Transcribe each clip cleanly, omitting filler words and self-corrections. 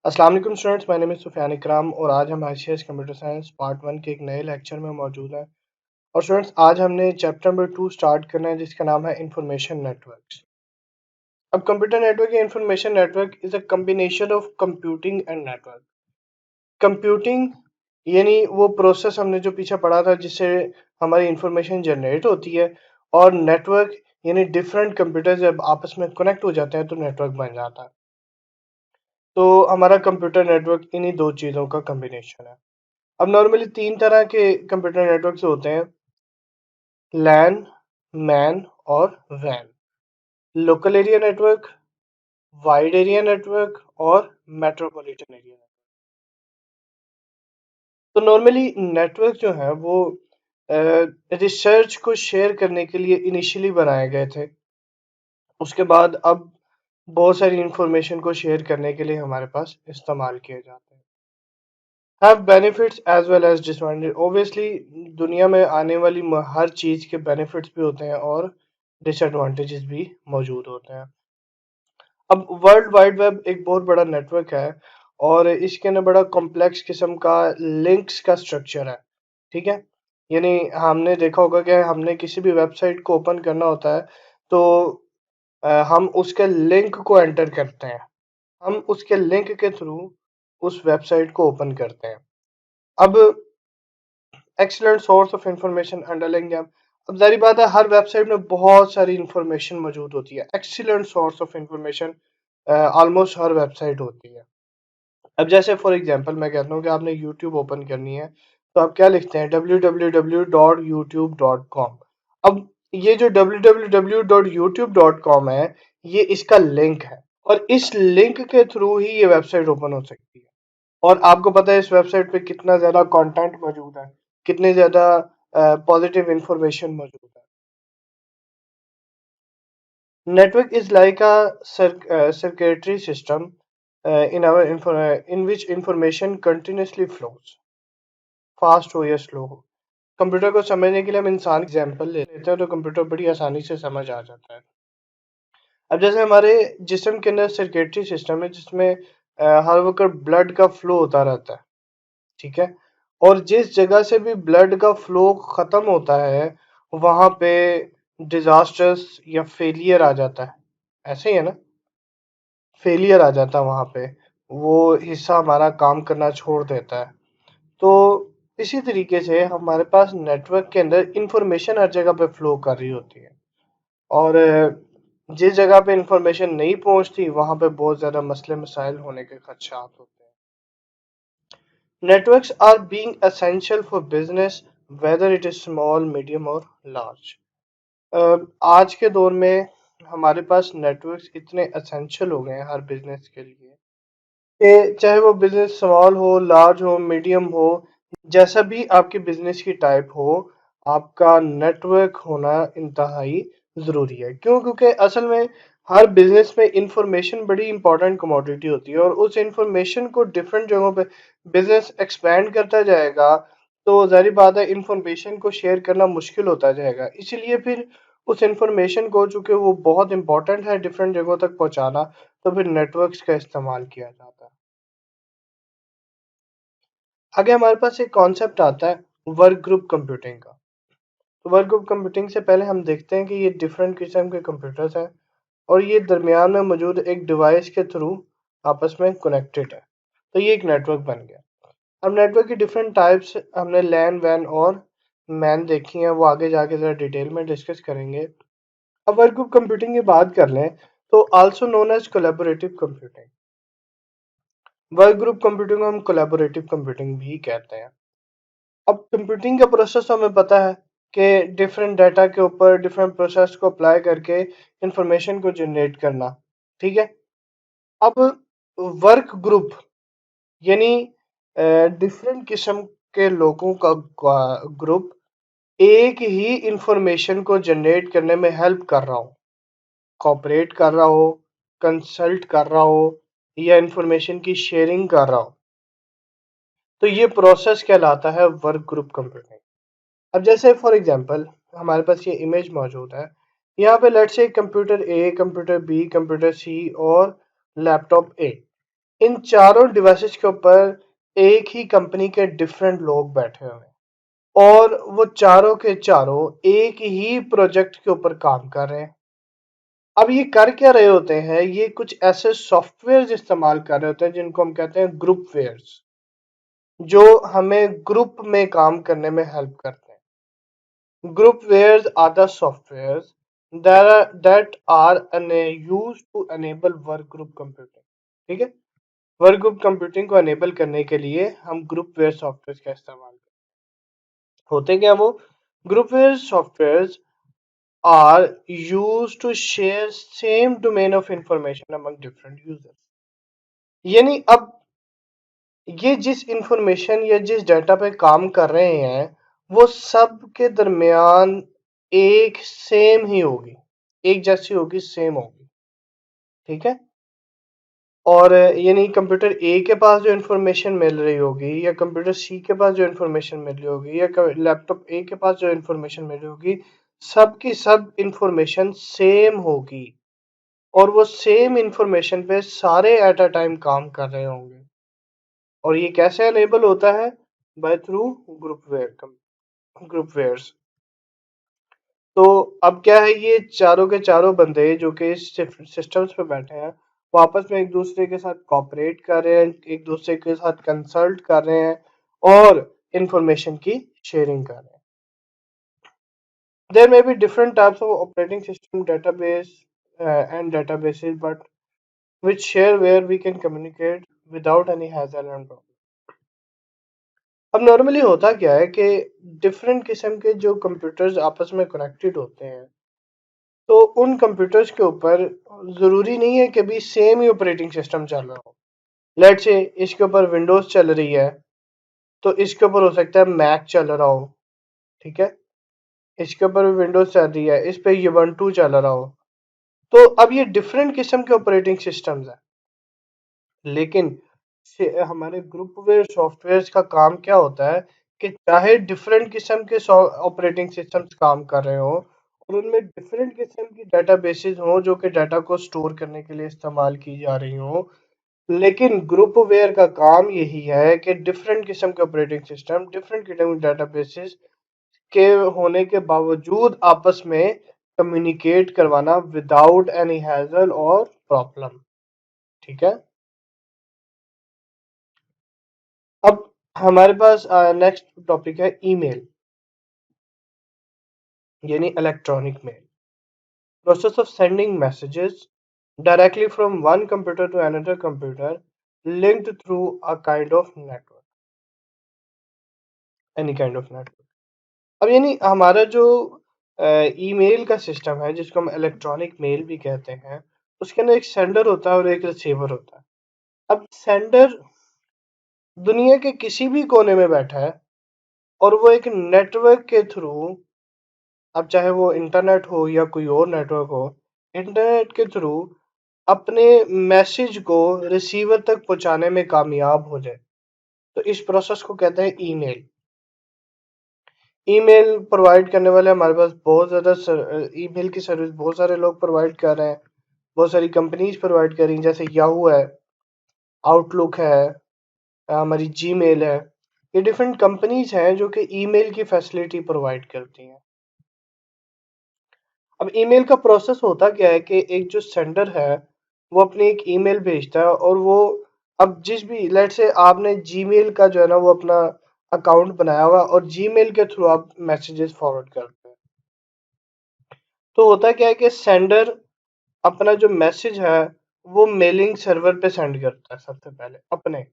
अस्सलाम वालेकुम students, my name is Sufiyan Ikram और आज हम आईसीएस कंप्यूटर साइंस पार्ट 1 के एक नए लेक्चर में मौजूद हैं। और स्टूडेंट्स, आज हमने चैप्टर नंबर 2 स्टार्ट करना है जिसका नाम है इंफॉर्मेशन नेटवर्क्स। अब कंप्यूटर नेटवर्क या information network is a combination of computing and network. Computing यानी वो प्रोसेस हमने जो पीछे पढ़ा था जिससे हमारी इंफॉर्मेशन जनरेट होती है, और नेटवर्क यानी डिफरेंट कंप्यूटर जब आपस में कनेक्ट हो जाते हैं तो नेटवर्क बन जाता है। तो हमारा कंप्यूटर नेटवर्क इन्हीं दो चीज़ों का कॉम्बिनेशन है। अब नॉर्मली 3 तरह के कंप्यूटर नेटवर्क्स होते हैं: लैन, मैन और वैन। Local area network, wide area network और मेट्रोपॉलिटन एरिया नेटवर्क। तो नॉर्मली नेटवर्क जो है वो रिसर्च को शेयर करने के लिए इनिशियली बनाए गए थे। उसके बाद अब बहुत सारी इंफॉर्मेशन को शेयर करने के लिए हमारे पास इस्तेमाल किए जाते हैं। Have benefits as well as disadvantage. Obviously दुनिया में आने वाली हर चीज़ के बेनिफिट्स भी होते हैं और डिसएडवांटेजेस भी मौजूद होते हैं। अब वर्ल्ड वाइड वेब एक बहुत बड़ा नेटवर्क है और इसके अंदर बड़ा कॉम्प्लेक्स किस्म का लिंक्स का स्ट्रक्चर है। ठीक है, यानी हमने देखा होगा कि हमने किसी भी वेबसाइट को ओपन करना होता है तो हम उसके लिंक को एंटर करते हैं। हम उसके लिंक के थ्रू उस वेबसाइट को ओपन करते हैं। अब excellent source of information underline हम। अब जारी बात है, हर वेबसाइट में बहुत सारी इंफॉर्मेशन मौजूद होती है। Excellent source of information almost her website होती है। अब जैसे फॉर एग्जांपल मैं कहता हूँ कि आपने यूट्यूब ओपन करनी है तो आप क्या लिखते हैं, www.youtube.com। अब ये जो www.youtube.com है, ये इसका लिंक है और इस लिंक के थ्रू ही ये वेबसाइट ओपन हो सकती है। और आपको पता है इस वेबसाइट पे कितना ज़्यादा कंटेंट मौजूद है, कितने ज़्यादा पॉजिटिव इंफॉर्मेशन मौजूद है। Network is like a circuitry system in which information continuously flows, fast हो या स्लो हो। कंप्यूटर को समझने के लिए हम इंसान की एग्जांपल ले लेते हैं तो कंप्यूटर बड़ी आसानी से समझ आ जाता है। अब जैसे हमारे जिस्म के अंदर सर्किटरी सिस्टम है जिसमें हर वक्त ब्लड का फ्लो होता रहता है। ठीक है, और जिस जगह से भी ब्लड का फ्लो खत्म होता है वहां पे डिजास्टर्स या फेलियर आ जाता है। ऐसे ही है ना, फेलियर आ जाता है वहां पे, वो हिस्सा हमारा काम करना छोड़ देता है। तो इसी तरीके से हमारे पास नेटवर्क के अंदर इंफॉर्मेशन हर जगह पे फ्लो कर रही होती है, और जिस जगह पे इंफॉर्मेशन नहीं पहुंचती वहां पे बहुत ज्यादा मसले मसाइल होने के खदशात होते हैं। Networks are being essential for business, whether it is small, medium or large। आज के दौर में हमारे पास नेटवर्क्स इतने एसेंशियल हो गए हैं हर बिजनेस के लिए कि चाहे वो बिजनेस स्मॉल हो, लार्ज हो, मीडियम हो, जैसा भी आपकी बिजनेस की टाइप हो, आपका नेटवर्क होना इंतहाई ज़रूरी है। क्यों? क्योंकि असल में हर बिजनेस में इंफॉर्मेशन बड़ी इंपॉर्टेंट कमोडिटी होती है और उस इंफॉर्मेशन को डिफरेंट जगहों पे बिजनेस एक्सपैंड करता जाएगा तो जाहिर बात है इंफॉर्मेशन को शेयर करना मुश्किल होता जाएगा। इसलिए फिर उस इंफॉर्मेशन को, चूंकि वो बहुत इंपॉर्टेंट है डिफरेंट जगहों तक पहुंचाना, तो फिर नेटवर्क्स का इस्तेमाल किया जाता है। आगे हमारे पास एक कॉन्सेप्ट आता है वर्क ग्रुप कंप्यूटिंग का। तो वर्क ग्रुप कंप्यूटिंग से पहले हम देखते हैं कि ये डिफरेंट किस्म के कंप्यूटर्स हैं और ये दरमियान में मौजूद एक डिवाइस के थ्रू आपस में कनेक्टेड है। तो ये एक नेटवर्क बन गया। अब नेटवर्क की डिफरेंट टाइप्स हमने लैन, वैन और मैन देखी हैं, वो आगे जाके ज़रा डिटेल में डिस्कस करेंगे। अब वर्क ग्रुप कंप्यूटिंग की बात कर लें तो also known as collaborative computing. Work group computing को हम कोलैबोरेटिव कंप्यूटिंग भी कहते हैं। अब कंप्यूटिंग का प्रोसेस हमें पता है कि डिफरेंट डाटा के ऊपर डिफरेंट प्रोसेस को अप्लाई करके इंफॉर्मेशन को जनरेट करना। ठीक है, अब वर्क ग्रुप यानी डिफरेंट किस्म के लोगों का ग्रुप एक ही इंफॉर्मेशन को जनरेट करने में हेल्प कर रहा हो, कोऑपरेट कर रहा हो, कंसल्ट कर रहा हो या इंफॉर्मेशन की शेयरिंग कर रहा हो, तो ये प्रोसेस कहलाता है वर्क ग्रुप कंप्यूटिंग। अब जैसे फॉर एग्जांपल हमारे पास ये इमेज मौजूद है, यहाँ पे let's say computer A, computer B, computer C और लैपटॉप ए। इन चारों डिवाइसेस के ऊपर एक ही कंपनी के डिफरेंट लोग बैठे हुए हैं और वो चारों के चारों एक ही प्रोजेक्ट के ऊपर काम कर रहे हैं। अब ये कर क्या रहे होते हैं, ये कुछ ऐसे सॉफ्टवेयर इस्तेमाल कर रहे होते हैं जिनको हम कहते हैं ग्रुप वेयर्स, जो हमें ग्रुप में काम करने में हेल्प करते हैं। Group wares are the softwares that are used to enable work group computing. ठीक है, वर्क ग्रुप कंप्यूटिंग को एनेबल करने के लिए हम ग्रुपवेयर सॉफ्टवेयर का इस्तेमाल करते हैं। होते क्या वो groupware software are use to share same domain of information among different users. यानी अब ये जिस इंफॉर्मेशन या जिस डाटा पे काम कर रहे हैं वो सब के दरमियान एक सेम ही होगी, एक जैसी होगी, सेम होगी। ठीक है, और यानी कंप्यूटर ए के पास जो इंफॉर्मेशन मिल रही होगी या कंप्यूटर सी के पास जो इंफॉर्मेशन मिल रही होगी या लैपटॉप ए के पास जो इंफॉर्मेशन मिल रही होगी, सब की सब इंफॉर्मेशन सेम होगी और वो सेम इंफॉर्मेशन पे सारे एट अ टाइम काम कर रहे होंगे। और ये कैसे अनेबल होता है? By through groupwares. तो अब क्या है, ये चारों के चारों बंदे जो कि इस सिस्टम्स पे बैठे हैं वो आपस में एक दूसरे के साथ कॉपरेट कर रहे हैं, एक दूसरे के साथ कंसल्ट कर रहे हैं और इंफॉर्मेशन की शेयरिंग कर रहे हैं। There may be different types of operating system database and databases but which share where we can communicate without any hassle and problem। अब नॉर्मली होता क्या है कि डिफरेंट किस्म के जो कंप्यूटर्स आपस में कनेक्टेड होते हैं, तो उन कंप्यूटर्स के ऊपर ज़रूरी नहीं है कि भी सेम ही ऑपरेटिंग सिस्टम चल रहा हो। लेट्स से इसके ऊपर विंडोज़ चल रही है, तो इसके ऊपर हो सकता है मैक चल रहा हो। ठीक है, इसके ऊपर भी विंडोज़ चल रही है, इस पे यूबंटू चल रहा हो। तो अब ये डिफरेंट किस्म के ऑपरेटिंग सिस्टम्स हैं, लेकिन हमारे ग्रुपवेयर सॉफ्टवेयर्स का काम क्या होता है कि चाहे डिफरेंट किस्म के ऑपरेटिंग सिस्टम्स काम कर रहे हो और उनमें डिफरेंट किस्म की डेटाबेसेस हो जो कि डाटा को स्टोर करने के लिए इस्तेमाल की जा रही हो, लेकिन ग्रुपवेयर का काम यही है कि डिफरेंट किस्म के ऑपरेटिंग सिस्टम, डिफरेंट किस्म के डेटाबेसेस के होने के बावजूद आपस में कम्युनिकेट करवाना विदाउट एनी हैजल और प्रॉब्लम। ठीक है, अब हमारे पास नेक्स्ट टॉपिक है ईमेल, यानी electronic mail, process of sending messages directly from one computer to another computer linked through a kind of network, any kind of network. अब यानी हमारा जो ईमेल का सिस्टम है जिसको हम इलेक्ट्रॉनिक मेल भी कहते हैं, उसके अंदर एक सेंडर होता है और एक रिसीवर होता है। अब सेंडर दुनिया के किसी भी कोने में बैठा है और वो एक नेटवर्क के थ्रू, अब चाहे वो इंटरनेट हो या कोई और नेटवर्क हो, इंटरनेट के थ्रू अपने मैसेज को रिसीवर तक पहुंचाने में कामयाब हो जाए, तो इस प्रोसेस को कहते हैं ईमेल। ईमेल प्रोवाइड करने वाले हमारे पास बहुत ज़्यादा ईमेल की सर्विस बहुत सारे लोग प्रोवाइड कर रहे हैं, बहुत सारी कंपनीज प्रोवाइड कर रही हैं, जैसे याहू है, आउटलुक है, हमारी जीमेल है। ये डिफरेंट कंपनीज हैं जो कि ईमेल की फैसिलिटी प्रोवाइड करती हैं। अब ईमेल का प्रोसेस होता क्या है कि एक जो सेंडर है वो अपनी एक ईमेल भेजता है और वो, अब जिस भी लेट से आपने जीमेल का जो है ना वो अपना अकाउंट बनाया हुआ और जीमेल के थ्रू आप मैसेजेस फॉरवर्ड करते हैं, तो होता क्या है कि सेंडर अपना जो मैसेज है वो मेलिंग सर्वर पे सेंड करता है सबसे पहले अपने,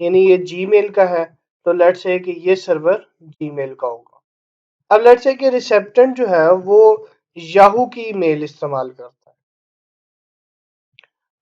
यानी ये जीमेल का है तो लेट्स से कि ये सर्वर जीमेल का होगा। अब लेट्स से कि रिसेप्टेंट जो है वो याहू की मेल इस्तेमाल करता है,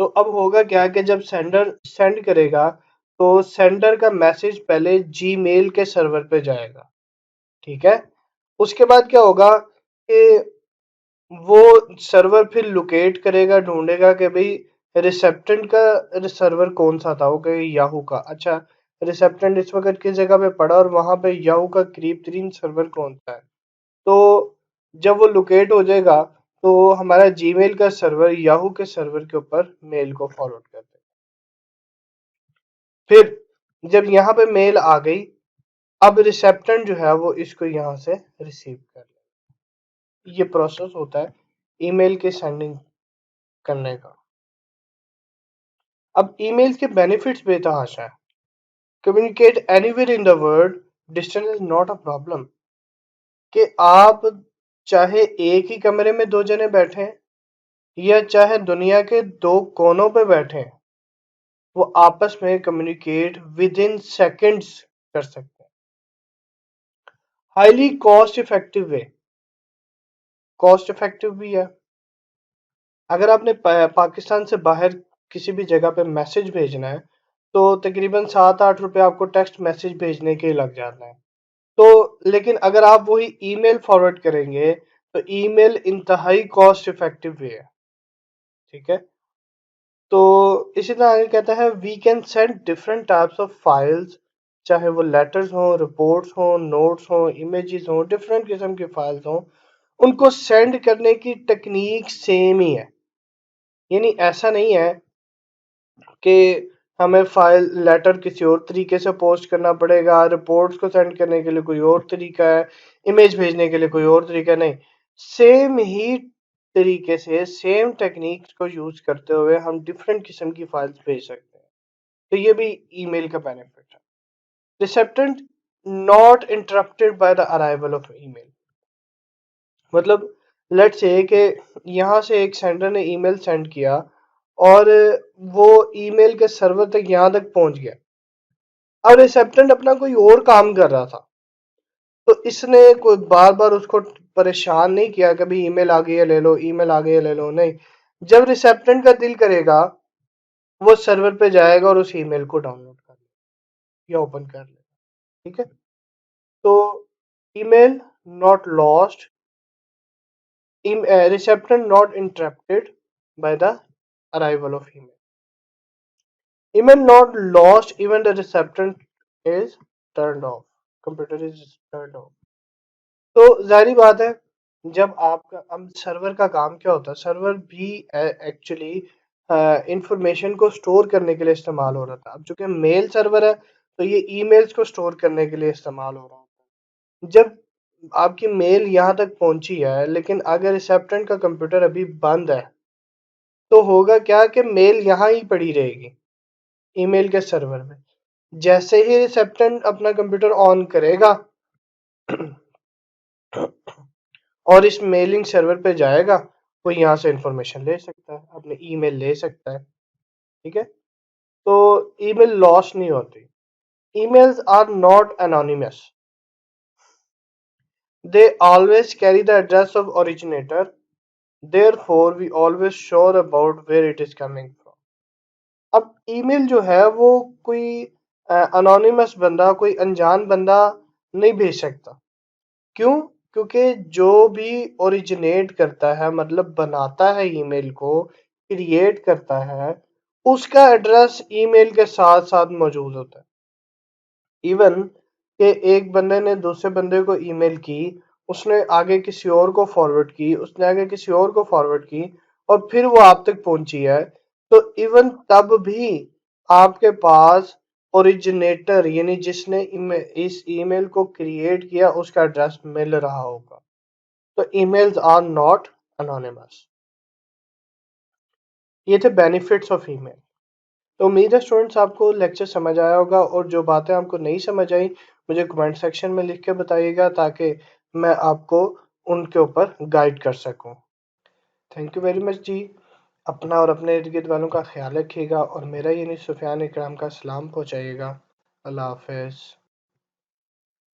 तो अब होगा क्या कि जब सेंडर सेंड करेगा तो सेंडर का मैसेज पहले जीमेल के सर्वर पे जाएगा। ठीक है, उसके बाद क्या होगा कि वो सर्वर फिर लोकेट करेगा, ढूंढेगा कि भाई रिसेप्टेंट का सर्वर कौन सा था, वो कहेगा याहू का। अच्छा, रिसेप्टेंट इस वक्त किस जगह पे पड़ा और वहां पे याहू का करीब तरीन सर्वर कौन सा है, तो जब वो लोकेट हो जाएगा तो हमारा जीमेल का सर्वर याहू के सर्वर के ऊपर मेल को फॉरवर्ड कर देगा। फिर जब यहाँ पे मेल आ गई, अब रिसेप्टेंट जो है वो इसको यहाँ से रिसीव कर ले। ये प्रोसेस होता है ईमेल के सेंडिंग करने का। अब ईमेल के बेनिफिट्स बेतहाशा है। Communicate anywhere in the world, distance is not a problem. कि आप चाहे एक ही कमरे में दो जने बैठे हैं या चाहे दुनिया के दो कोनों पे बैठे हैं, वो आपस में कम्युनिकेट विद इन सेकेंड्स कर सकते हैं। Highly cost effective way, cost effective भी है। अगर आपने पाकिस्तान से बाहर किसी भी जगह पे मैसेज भेजना है तो तकरीबन 7-8 रुपए आपको टेक्स्ट मैसेज भेजने के लग जाता है। तो लेकिन अगर आप वही ईमेल फॉरवर्ड करेंगे तो ईमेल इंतहाई कॉस्ट इफेक्टिव वे है। ठीक है। तो इसी तरह आगे कहता है we can send different types of files, चाहे वो लेटर्स हों, रिपोर्ट्स हों, नोट्स हों, इमेजेस हों, डिफरेंट किस्म की फाइल्स हों, उनको सेंड करने की टेक्निक सेम ही है। यानी ऐसा नहीं है कि हमें फाइल लेटर किसी और तरीके से पोस्ट करना पड़ेगा, रिपोर्ट्स को सेंड करने के लिए कोई और तरीका है, इमेज भेजने के लिए कोई और तरीका नहीं। सेम ही तरीके से सेम टेक्निक्स को यूज करते हुए हम डिफरेंट किस्म की फाइल्स भेज सकते हैं। तो ये भी ईमेल का बेनिफिट है। Recipient not interrupted by the arrival of email. मतलब लेट्स से कि यहाँ से एक सेंडर ने ईमेल सेंड किया और वो ईमेल के सर्वर तक यहाँ तक पहुंच गया। अब रिसेप्टेंट अपना कोई और काम कर रहा था, तो इसने कोई बार बार उसको परेशान नहीं किया, कभी ईमेल आ गई है ले लो, ईमेल आ गई है ले लो, नहीं। जब रिसेप्टेंट का दिल करेगा वो सर्वर पे जाएगा और उस ईमेल को डाउनलोड कर लेगा या ओपन कर लेगा। ठीक है। तो email not lost, receptor not interrupted by the arrival of email. Email not lost even the receptor is turned off. Computer is turned off. तो जाहिर बात है जब आपका अब सर्वर का काम क्या होता है, सर्वर भी एक्चुअली इंफॉर्मेशन को स्टोर करने के लिए इस्तेमाल हो रहा था। अब चूंकि मेल सर्वर है तो ये ईमेल्स को स्टोर करने के लिए इस्तेमाल हो रहा होता है। जब आपकी मेल यहाँ तक पहुंची है लेकिन अगर रिसेप्टेंट का कंप्यूटर अभी बंद है तो होगा क्या कि मेल यहाँ ही पड़ी रहेगी ईमेल के सर्वर में। जैसे ही रिसेप्टेंट अपना कंप्यूटर ऑन करेगा और इस मेलिंग सर्वर पे जाएगा, वो यहाँ से इंफॉर्मेशन ले सकता है, अपने ईमेल ले सकता है। ठीक है। तो ईमेल लॉस नहीं होती। emails are not anonymous, they always carry the address of originator, therefore we always sure about where it is coming from। अब ईमेल जो है वो कोई अनोनिमस बंदा, कोई अनजान बंदा नहीं भेज सकता। क्यों? क्योंकि जो भी ओरिजिनेट करता है, मतलब बनाता है ईमेल को, क्रिएट करता है, उसका एड्रेस ईमेल के साथ साथ मौजूद होता है। इवन कि एक बंदे ने दूसरे बंदे को ईमेल की, उसने आगे किसी और को फॉरवर्ड की, उसने आगे किसी और को फॉरवर्ड की और फिर वो आप तक पहुंची है, तो इवन तब भी आपके पास ओरिजिनेटर यानी जिसने इस ईमेल को क्रिएट किया उसका एड्रेस मिल रहा होगा। तो ईमेल्स आर नॉट अनोनिमस। ये थे बेनिफिट्स ऑफ ईमेल। तो उम्मीद है स्टूडेंट्स आपको लेक्चर समझ आया होगा और जो बातें आपको नहीं समझ आई मुझे कमेंट सेक्शन में लिख के बताइएगा ताकि मैं आपको उनके ऊपर गाइड कर सकूं। थैंक यू वेरी मच जी। अपना और अपने इर्द गिर्द वालों का ख्याल रखिएगा और मेरा यानी सुफियान इकराम का सलाम पहुंचाइएगा। अल्लाह हाफिज़।